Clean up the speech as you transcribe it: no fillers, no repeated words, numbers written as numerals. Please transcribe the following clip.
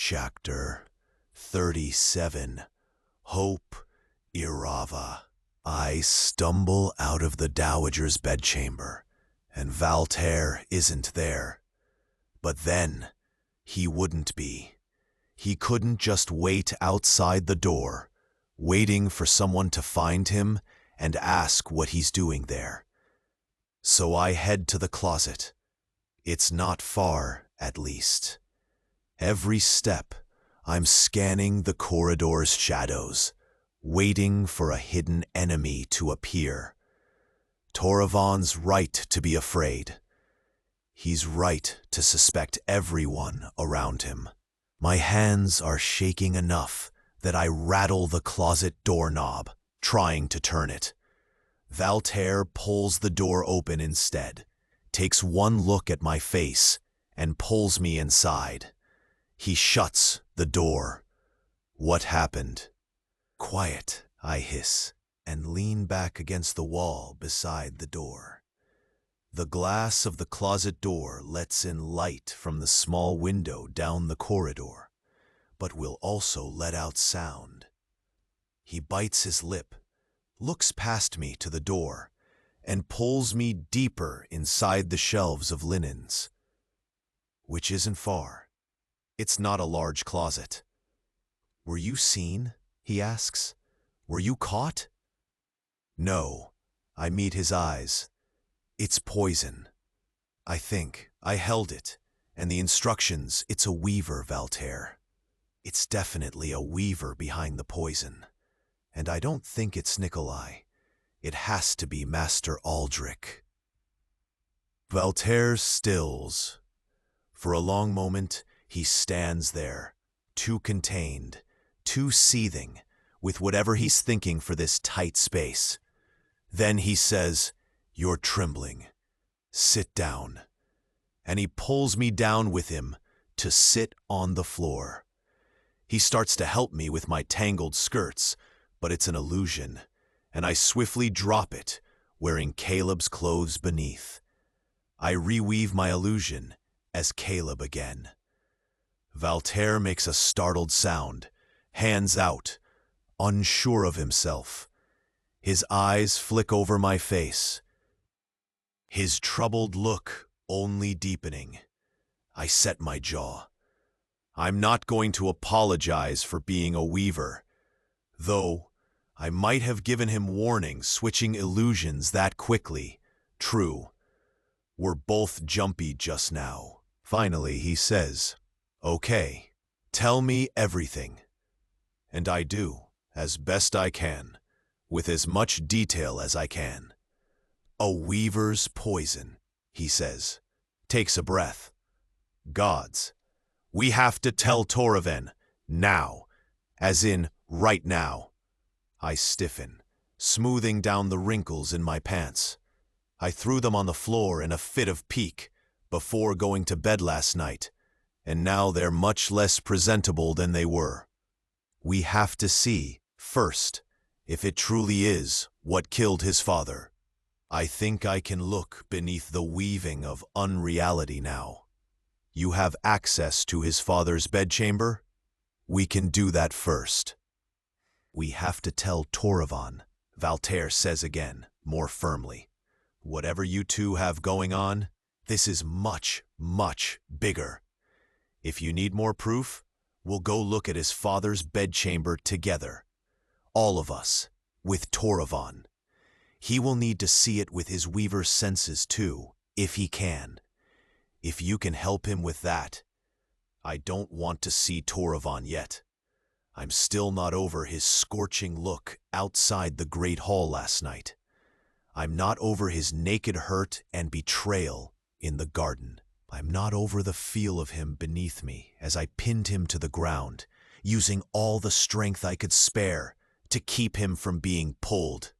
Chapter 37. Hope Irava. I stumble out of the Dowager's bedchamber, and Valterre isn't there. But then, he wouldn't be. He couldn't just wait outside the door, waiting for someone to find him and ask what he's doing there. So I head to the closet. It's not far, at least. Every step, I'm scanning the corridor's shadows, waiting for a hidden enemy to appear. Toravan's right to be afraid. He's right to suspect everyone around him. My hands are shaking enough that I rattle the closet doorknob, trying to turn it. Valterre pulls the door open instead, takes one look at my face, and pulls me inside. He shuts the door. What happened? Quiet, I hiss, and lean back against the wall beside the door. The glass of the closet door lets in light from the small window down the corridor, but will also let out sound. He bites his lip, looks past me to the door, and pulls me deeper inside the shelves of linens. Which isn't far. It's not a large closet. Were you seen? He asks. Were you caught? No. I meet his eyes. It's poison. I think. I held it, and the instructions, it's a weaver, Valterre. It's definitely a weaver behind the poison. And I don't think it's Nikolai. It has to be Master Aldrich. Valterre stills. For a long moment, he stands there, too contained, too seething, with whatever he's thinking for this tight space. Then he says, "You're trembling. Sit down." And he pulls me down with him to sit on the floor. He starts to help me with my tangled skirts, but it's an illusion, and I swiftly drop it, wearing Caleb's clothes beneath. I reweave my illusion as Caleb again. Valterre makes a startled sound, hands out, unsure of himself. His eyes flick over my face, his troubled look only deepening. I set my jaw. I'm not going to apologize for being a weaver, though I might have given him warning switching illusions that quickly. True. We're both jumpy just now. Finally, he says, "Okay, tell me everything." And I do, as best I can, with as much detail as I can. "A weaver's poison," he says, takes a breath. "Gods, we have to tell Toravan, now, as in right now." I stiffen, smoothing down the wrinkles in my pants. I threw them on the floor in a fit of pique before going to bed last night, and now they're much less presentable than they were. We have to see, first, if it truly is what killed his father. I think I can look beneath the weaving of unreality now. You have access to his father's bedchamber? We can do that first. We have to tell Toravan, Valterre says again, more firmly. Whatever you two have going on, this is much, much bigger. If you need more proof, we'll go look at his father's bedchamber together. All of us, with Toravan. He will need to see it with his weaver's senses too, if he can. If you can help him with that. I don't want to see Toravan yet. I'm still not over his scorching look outside the Great Hall last night. I'm not over his naked hurt and betrayal in the garden. I'm not over the feel of him beneath me as I pinned him to the ground, using all the strength I could spare to keep him from being pulled.